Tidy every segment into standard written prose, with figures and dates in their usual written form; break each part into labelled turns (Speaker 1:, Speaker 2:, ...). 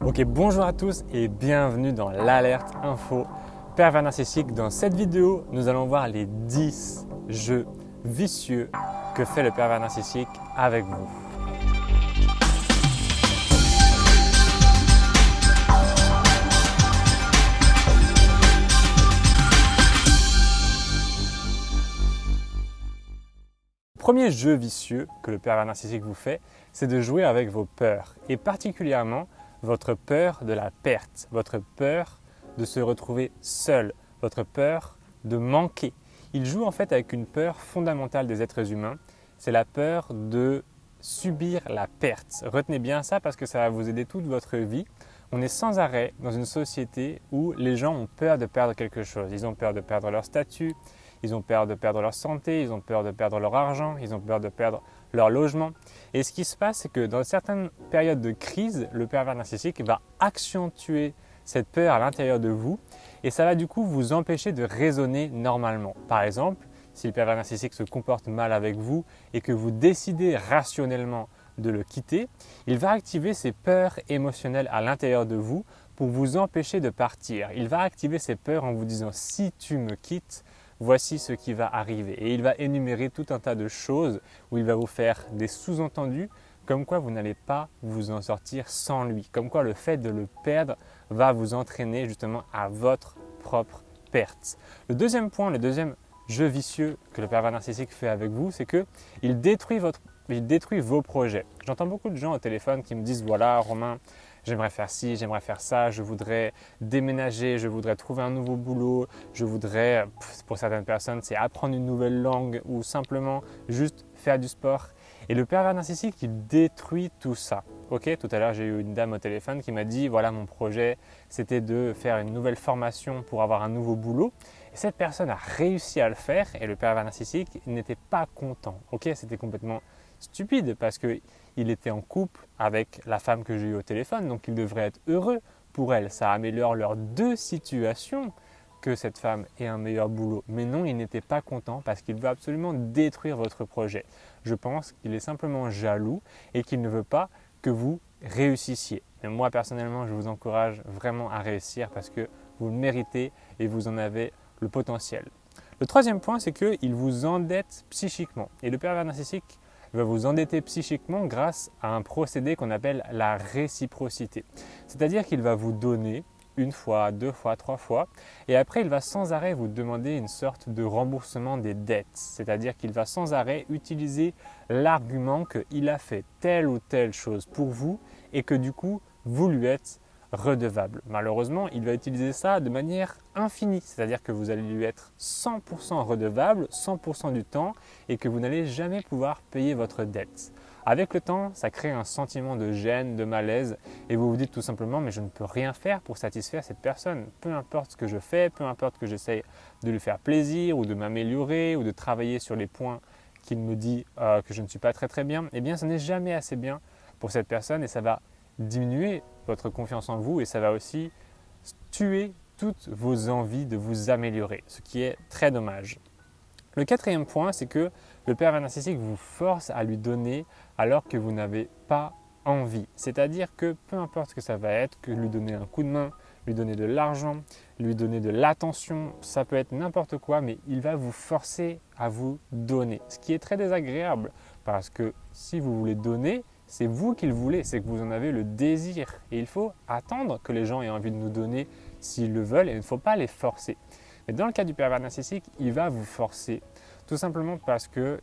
Speaker 1: Ok, bonjour à tous et bienvenue dans l'alerte info pervers narcissique. Dans cette vidéo, nous allons voir les 10 jeux vicieux que fait le pervers narcissique avec vous. Le premier jeu vicieux que le pervers narcissique vous fait, c'est de jouer avec vos peurs et particulièrement votre peur de la perte, votre peur de se retrouver seul, votre peur de manquer. Il joue en fait avec une peur fondamentale des êtres humains, c'est la peur de subir la perte. Retenez bien ça parce que ça va vous aider toute votre vie. On est sans arrêt dans une société où les gens ont peur de perdre quelque chose. Ils ont peur de perdre leur statut, ils ont peur de perdre leur santé, ils ont peur de perdre leur argent, ils ont peur de perdre leur logement. Et ce qui se passe, c'est que dans certaines périodes de crise, le pervers narcissique va accentuer cette peur à l'intérieur de vous et ça va du coup vous empêcher de raisonner normalement. Par exemple, si le pervers narcissique se comporte mal avec vous et que vous décidez rationnellement de le quitter, il va activer ses peurs émotionnelles à l'intérieur de vous pour vous empêcher de partir. Il va activer ses peurs en vous disant « si tu me quittes, voici ce qui va arriver ». Et il va énumérer tout un tas de choses où il va vous faire des sous-entendus comme quoi vous n'allez pas vous en sortir sans lui, comme quoi le fait de le perdre va vous entraîner justement à votre propre perte. Le deuxième point, le deuxième jeu vicieux que le pervers narcissique fait avec vous, c'est qu'il détruit vos projets. J'entends beaucoup de gens au téléphone qui me disent « voilà Romain, j'aimerais faire ci, j'aimerais faire ça, je voudrais déménager, je voudrais trouver un nouveau boulot, je voudrais, pour certaines personnes, c'est apprendre une nouvelle langue ou simplement juste faire du sport. » Et le pervers narcissique, il détruit tout ça. Ok, tout à l'heure, j'ai eu une dame au téléphone qui m'a dit « voilà, mon projet, c'était de faire une nouvelle formation pour avoir un nouveau boulot. » Et cette personne a réussi à le faire et le pervers narcissique n'était pas content. Ok, c'était complètement stupide parce qu'il était en couple avec la femme que j'ai eue au téléphone, donc il devrait être heureux pour elle. Ça améliore leurs deux situations que cette femme ait un meilleur boulot. Mais non, il n'était pas content parce qu'il veut absolument détruire votre projet. Je pense qu'il est simplement jaloux et qu'il ne veut pas que vous réussissiez. Mais moi, personnellement, je vous encourage vraiment à réussir parce que vous le méritez et vous en avez le potentiel. Le troisième point, c'est qu'il vous endette psychiquement. Et le pervers narcissique va vous endetter psychiquement grâce à un procédé qu'on appelle la réciprocité. C'est-à-dire qu'il va vous donner une fois, deux fois, trois fois, et après il va sans arrêt vous demander une sorte de remboursement des dettes. C'est-à-dire qu'il va sans arrêt utiliser l'argument qu'il a fait telle ou telle chose pour vous et que du coup vous lui êtes redevable. Malheureusement, il va utiliser ça de manière infinie, c'est-à-dire que vous allez lui être 100% redevable, 100% du temps et que vous n'allez jamais pouvoir payer votre dette. Avec le temps, ça crée un sentiment de gêne, de malaise et vous vous dites tout simplement mais je ne peux rien faire pour satisfaire cette personne. Peu importe ce que je fais, peu importe que j'essaye de lui faire plaisir ou de m'améliorer ou de travailler sur les points qu'il me dit que je ne suis pas très bien, eh bien ce n'est jamais assez bien pour cette personne et ça va diminuer votre confiance en vous et ça va aussi tuer toutes vos envies de vous améliorer, ce qui est très dommage. Le quatrième point, c'est que le pervers narcissique vous force à lui donner alors que vous n'avez pas envie. C'est-à-dire que peu importe ce que ça va être, que lui donner un coup de main, lui donner de l'argent, lui donner de l'attention, ça peut être n'importe quoi, mais il va vous forcer à vous donner. Ce qui est très désagréable parce que si vous voulez donner, c'est vous qui le voulez, c'est que vous en avez le désir. Et il faut attendre que les gens aient envie de nous donner s'ils le veulent et il ne faut pas les forcer. Mais dans le cas du pervers narcissique, il va vous forcer tout simplement parce que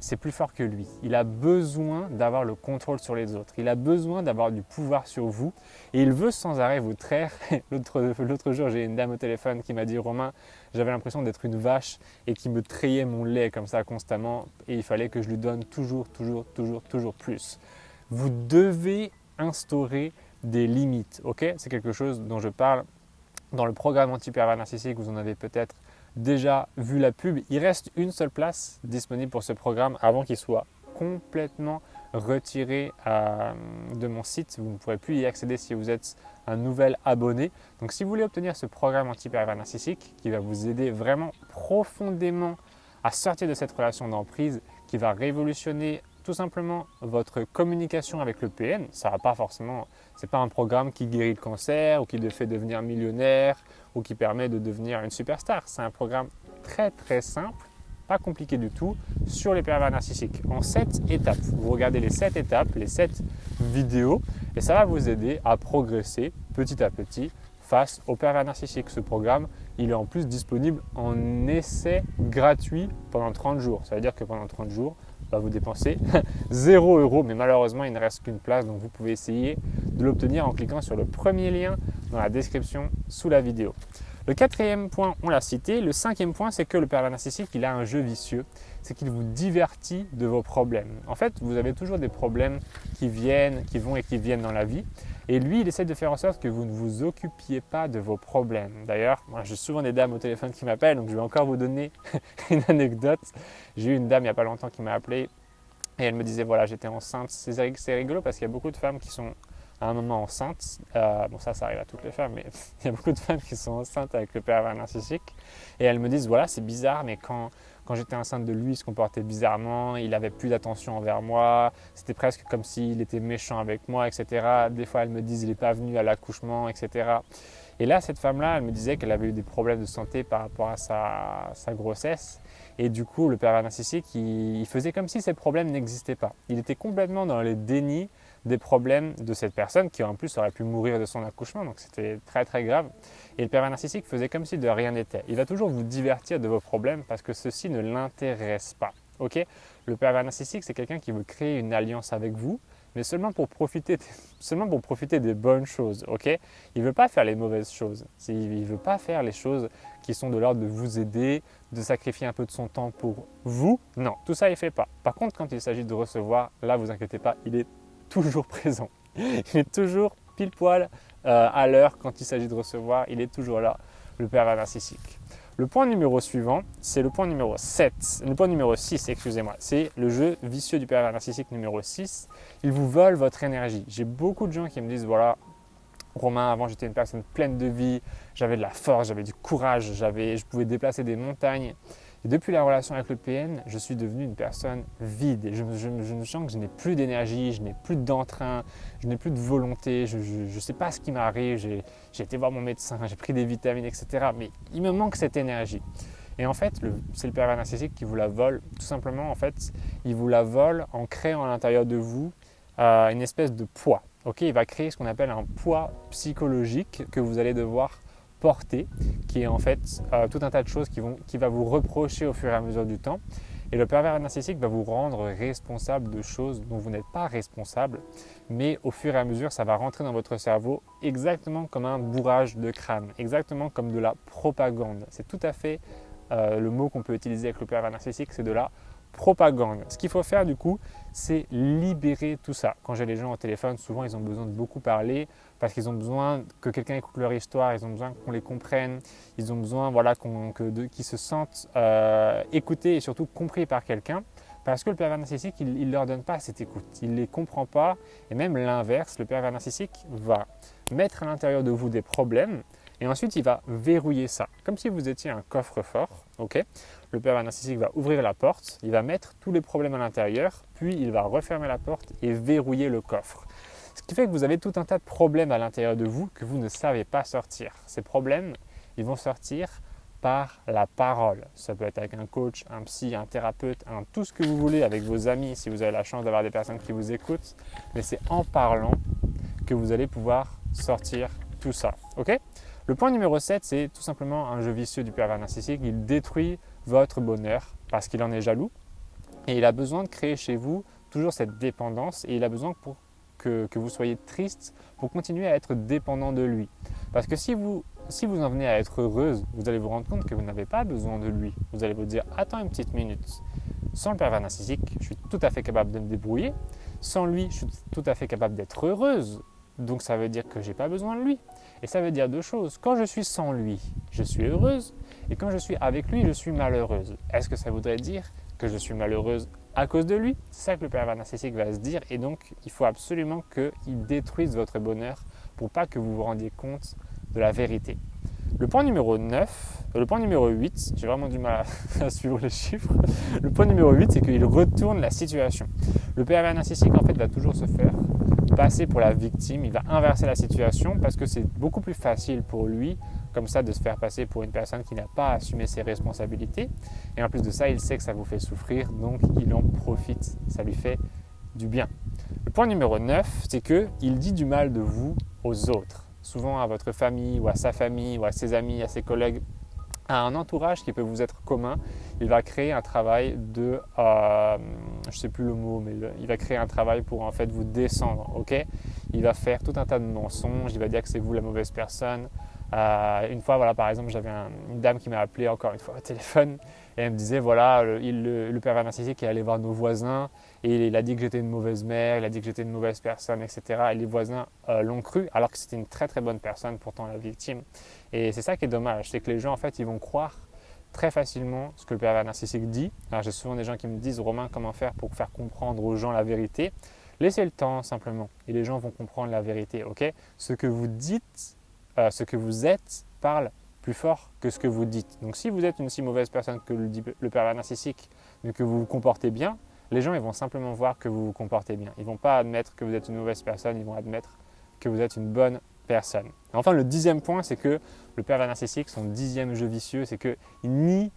Speaker 1: c'est plus fort que lui. Il a besoin d'avoir le contrôle sur les autres. Il a besoin d'avoir du pouvoir sur vous et il veut sans arrêt vous traire. L'autre jour, j'ai une dame au téléphone qui m'a dit « Romain, j'avais l'impression d'être une vache et qui me trayait mon lait comme ça constamment et il fallait que je lui donne toujours plus. » Vous devez instaurer des limites, ok? C'est quelque chose dont je parle dans le programme anti-pervers narcissique. Vous en avez peut-être déjà vu la pub. Il reste une seule place disponible pour ce programme avant qu'il soit complètement retiré de mon site. Vous ne pourrez plus y accéder si vous êtes un nouvel abonné. Donc si vous voulez obtenir ce programme anti-pervers narcissique qui va vous aider vraiment profondément à sortir de cette relation d'emprise, qui va révolutionner tout simplement votre communication avec le PN. Ça va pas forcément, c'est pas un programme qui guérit le cancer ou qui te fait devenir millionnaire ou qui permet de devenir une superstar. C'est un programme très très simple, pas compliqué du tout, sur les pervers narcissiques en 7 étapes. Vous regardez les 7 étapes, les 7 vidéos et ça va vous aider à progresser petit à petit face aux pervers narcissiques. Ce programme, il est en plus disponible en essai gratuit pendant 30 jours. Ça veut dire que pendant 30 jours, vous dépensez 0 €, mais malheureusement, il ne reste qu'une place. Donc, vous pouvez essayer de l'obtenir en cliquant sur le premier lien dans la description sous la vidéo. Le 4e point, on l'a cité. Le 5e point, c'est que le pervers narcissique, il a un jeu vicieux. C'est qu'il vous divertit de vos problèmes. En fait, vous avez toujours des problèmes qui viennent, qui vont et qui viennent dans la vie. Et lui, il essaie de faire en sorte que vous ne vous occupiez pas de vos problèmes. D'ailleurs, moi, j'ai souvent des dames au téléphone qui m'appellent, donc je vais encore vous donner une anecdote. J'ai eu une dame il n'y a pas longtemps qui m'a appelé et elle me disait, voilà, j'étais enceinte. C'est rigolo parce qu'il y a beaucoup de femmes qui sont à un moment enceintes. Bon, ça arrive à toutes les femmes, mais il y a beaucoup de femmes qui sont enceintes avec le pervers narcissique. Et elles me disent, voilà, c'est bizarre, mais quand j'étais enceinte de lui, il se comportait bizarrement, il n'avait plus d'attention envers moi, c'était presque comme s'il était méchant avec moi, etc. Des fois, elles me disent, il n'est pas venu à l'accouchement, etc. Et là, cette femme-là, elle me disait qu'elle avait eu des problèmes de santé par rapport à sa grossesse. Et du coup, le pervers narcissique, il faisait comme si ces problèmes n'existaient pas. Il était complètement dans le déni des problèmes de cette personne qui en plus aurait pu mourir de son accouchement, donc c'était très très grave. Et le pervers narcissique faisait comme si de rien n'était. Il va toujours vous divertir de vos problèmes parce que ceci ne l'intéresse pas. Okay, le pervers narcissique, c'est quelqu'un qui veut créer une alliance avec vous, mais seulement pour profiter des bonnes choses. Okay, il ne veut pas faire les mauvaises choses. Il ne veut pas faire les choses qui sont de l'ordre de vous aider, de sacrifier un peu de son temps pour vous. Non, tout ça, il ne fait pas. Par contre, quand il s'agit de recevoir, là, vous inquiétez pas, il est toujours présent. Il est toujours pile poil à l'heure quand il s'agit de recevoir. Il est toujours là, le pervers narcissique. Le point numéro suivant, c'est le point numéro 7. Le point numéro 6, excusez-moi. C'est le jeu vicieux du pervers narcissique numéro 6. Il vous vole votre énergie. J'ai beaucoup de gens qui me disent, voilà, Romain, avant j'étais une personne pleine de vie, j'avais de la force, j'avais du courage, je pouvais déplacer des montagnes. Et depuis la relation avec le PN, je suis devenu une personne vide. Et je sens que je n'ai plus d'énergie, je n'ai plus d'entrain, je n'ai plus de volonté, je ne sais pas ce qui m'arrive. J'ai été voir mon médecin, j'ai pris des vitamines, etc. Mais il me manque cette énergie. Et en fait, c'est le pervers narcissique qui vous la vole. Tout simplement, en fait, il vous la vole en créant à l'intérieur de vous une espèce de poids. Okay, il va créer ce qu'on appelle un poids psychologique que vous allez devoir porter, qui est en fait tout un tas de choses qui va vous reprocher au fur et à mesure du temps. Et le pervers narcissique va vous rendre responsable de choses dont vous n'êtes pas responsable, mais au fur et à mesure, ça va rentrer dans votre cerveau exactement comme un bourrage de crâne, exactement comme de la propagande. C'est tout à fait le mot qu'on peut utiliser avec le pervers narcissique, c'est de la propagande. Ce qu'il faut faire du coup, c'est libérer tout ça. Quand j'ai les gens au téléphone, souvent ils ont besoin de beaucoup parler parce qu'ils ont besoin que quelqu'un écoute leur histoire, ils ont besoin qu'on les comprenne, ils ont besoin qu'ils se sentent écoutés et surtout compris par quelqu'un. Parce que le pervers narcissique, il ne leur donne pas cette écoute, il ne les comprend pas. Et même l'inverse, le pervers narcissique va mettre à l'intérieur de vous des problèmes et ensuite il va verrouiller ça. Comme si vous étiez un coffre-fort. Okay, le pervers narcissique va ouvrir la porte, il va mettre tous les problèmes à l'intérieur, puis il va refermer la porte et verrouiller le coffre. Ce qui fait que vous avez tout un tas de problèmes à l'intérieur de vous que vous ne savez pas sortir. Ces problèmes, ils vont sortir par la parole. Ça peut être avec un coach, un psy, un thérapeute, tout ce que vous voulez, avec vos amis, si vous avez la chance d'avoir des personnes qui vous écoutent. Mais c'est en parlant que vous allez pouvoir sortir tout ça. Okay, le point numéro 7, c'est tout simplement un jeu vicieux du pervers narcissique. Il détruit votre bonheur parce qu'il en est jaloux et il a besoin de créer chez vous toujours cette dépendance et il a besoin que vous soyez triste pour continuer à être dépendant de lui. Parce que si vous en venez à être heureuse, vous allez vous rendre compte que vous n'avez pas besoin de lui. Vous allez vous dire, attends une petite minute, sans le pervers narcissique, je suis tout à fait capable de me débrouiller. Sans lui, je suis tout à fait capable d'être heureuse. Donc ça veut dire que je n'ai pas besoin de lui. Et ça veut dire deux choses. Quand je suis sans lui, je suis heureuse. Et quand je suis avec lui, je suis malheureuse. Est-ce que ça voudrait dire que je suis malheureuse à cause de lui? C'est ça que le pervers narcissique va se dire. Et donc, il faut absolument qu'il détruise votre bonheur pour pas que vous vous rendiez compte de la vérité. Le point numéro 8, j'ai vraiment du mal à suivre les chiffres. Le point numéro 8, c'est qu'il retourne la situation. Le pervers narcissique, en fait, va toujours se faire passer pour la victime. Il va inverser la situation parce que c'est beaucoup plus facile pour lui, comme ça, de se faire passer pour une personne qui n'a pas assumé ses responsabilités. Et en plus de ça, il sait que ça vous fait souffrir, donc il en profite. Ça lui fait du bien. Le point numéro 9, c'est qu'il dit du mal de vous aux autres. Souvent à votre famille ou à sa famille ou à ses amis, à ses collègues, à un entourage qui peut vous être commun. Il va créer un travail de, je ne sais plus le mot, mais il va créer un travail pour en fait vous descendre, ok? Il va faire tout un tas de mensonges, il va dire que c'est vous la mauvaise personne. Une fois, voilà, par exemple, j'avais une dame qui m'a appelé encore une fois au téléphone et elle me disait, voilà, le pervers narcissique est allé voir nos voisins et il a dit que j'étais une mauvaise mère, il a dit que j'étais une mauvaise personne, etc. Et les voisins l'ont cru alors que c'était une très très bonne personne, pourtant la victime. Et c'est ça qui est dommage, c'est que les gens en fait ils vont croire très facilement ce que le pervers narcissique dit. Alors j'ai souvent des gens qui me disent, Romain, comment faire pour faire comprendre aux gens la vérité? Laissez le temps simplement et les gens vont comprendre la vérité, ok? Ce que vous dites, ce que vous êtes parle plus fort que ce que vous dites. Donc si vous êtes une si mauvaise personne que le dit le pervers narcissique, mais que vous vous comportez bien, les gens ils vont simplement voir que vous vous comportez bien. Ils ne vont pas admettre que vous êtes une mauvaise personne, ils vont admettre que vous êtes une bonne personne. Et enfin, le 10e point, c'est que le pervers narcissique, son 10e jeu vicieux, c'est qu'il nie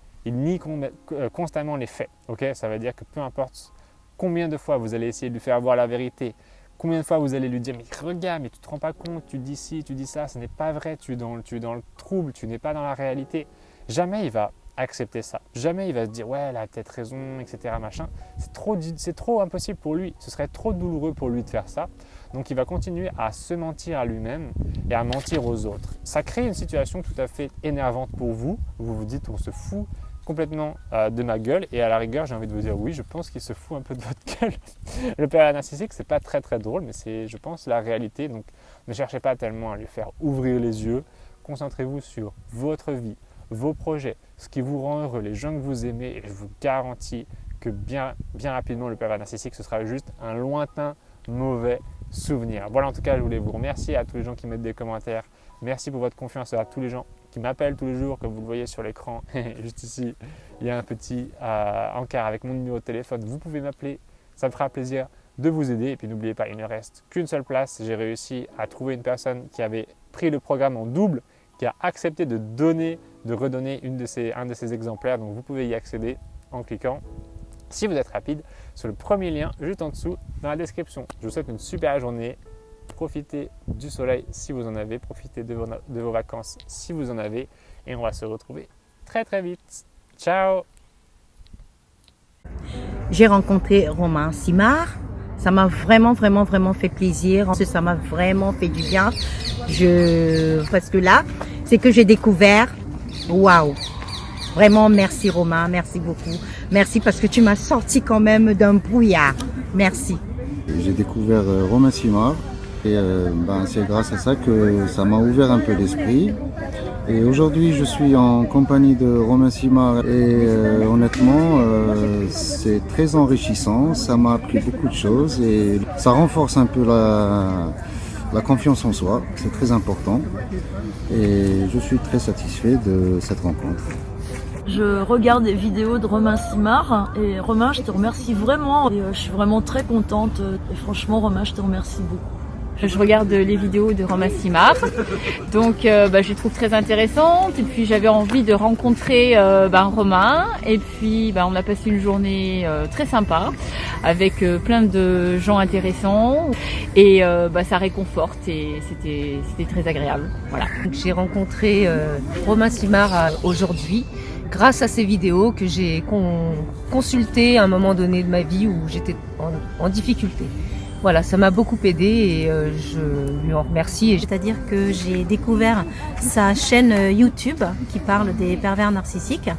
Speaker 1: constamment les faits. Okay, ça veut dire que peu importe combien de fois vous allez essayer de lui faire voir la vérité, combien de fois vous allez lui dire « mais regarde, mais tu ne te rends pas compte, tu dis ci, tu dis ça, ce n'est pas vrai, tu es dans le trouble, tu n'es pas dans la réalité ». Jamais il va accepter ça. Jamais il va se dire « ouais, elle a peut-être raison, etc. machin ». C'est trop impossible pour lui, ce serait trop douloureux pour lui de faire ça. Donc il va continuer à se mentir à lui-même et à mentir aux autres. Ça crée une situation tout à fait énervante pour vous. Vous vous dites « on se fout complètement de ma gueule » et à la rigueur j'ai envie de vous dire oui, je pense qu'il se fout un peu de votre gueule. Le pervers narcissique, c'est pas très très drôle, mais c'est, je pense, la réalité. Donc ne cherchez pas tellement à lui faire ouvrir les yeux. Concentrez-vous sur votre vie, vos projets, ce qui vous rend heureux, les gens que vous aimez, et je vous garantis que bien rapidement le pervers narcissique, ce sera juste un lointain mauvais souvenir. Voilà, en tout cas, je voulais vous remercier à tous les gens qui mettent des commentaires. Merci pour votre confiance, à tous les gens qui m'appellent tous les jours, comme vous le voyez sur l'écran. Juste ici, il y a un petit encart avec mon numéro de téléphone. Vous pouvez m'appeler, ça me fera plaisir de vous aider. Et puis n'oubliez pas, il ne reste qu'une seule place. J'ai réussi à trouver une personne qui avait pris le programme en double, qui a accepté de redonner un de ces exemplaires. Donc vous pouvez y accéder en cliquant, si vous êtes rapide, sur le premier lien juste en dessous dans la description. Je vous souhaite une super journée. Profitez du soleil si vous en avez, profitez de vos vacances si vous en avez, et on va se retrouver très très vite. Ciao!
Speaker 2: J'ai rencontré Romain Simard, ça m'a vraiment fait plaisir, ça m'a vraiment fait du bien, parce que là, c'est que j'ai découvert, waouh! Vraiment merci Romain, merci beaucoup, merci parce que tu m'as sorti quand même d'un brouillard, merci.
Speaker 3: J'ai découvert Romain Simard. Et c'est grâce à ça que ça m'a ouvert un peu l'esprit. Et aujourd'hui, je suis en compagnie de Romain Simard et honnêtement, c'est très enrichissant. Ça m'a appris beaucoup de choses et ça renforce un peu la confiance en soi. C'est très important. Et je suis très satisfait de cette rencontre.
Speaker 4: Je regarde des vidéos de Romain Simard et Romain, je te remercie vraiment. Et, je suis vraiment très contente. Et franchement, Romain, je te remercie beaucoup.
Speaker 5: Je regarde les vidéos de Romain Simard, donc je les trouve très intéressantes. Et puis j'avais envie de rencontrer Romain. Et puis on a passé une journée très sympa avec plein de gens intéressants. Et ça réconforte et c'était très agréable. Voilà.
Speaker 6: J'ai rencontré Romain Simard aujourd'hui grâce à ces vidéos que j'ai consultées à un moment donné de ma vie où j'étais en difficulté. Voilà, ça m'a beaucoup aidé et je lui en remercie. C'est-à-dire que j'ai découvert sa chaîne YouTube qui parle des pervers narcissiques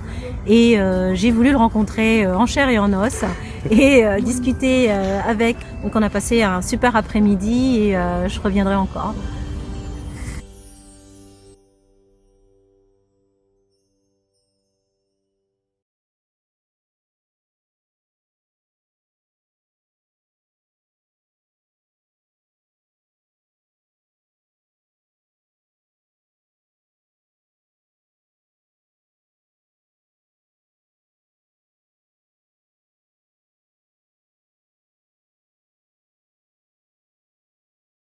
Speaker 6: et j'ai voulu le rencontrer en chair et en os et discuter avec. Donc on a passé un super après-midi et je reviendrai encore.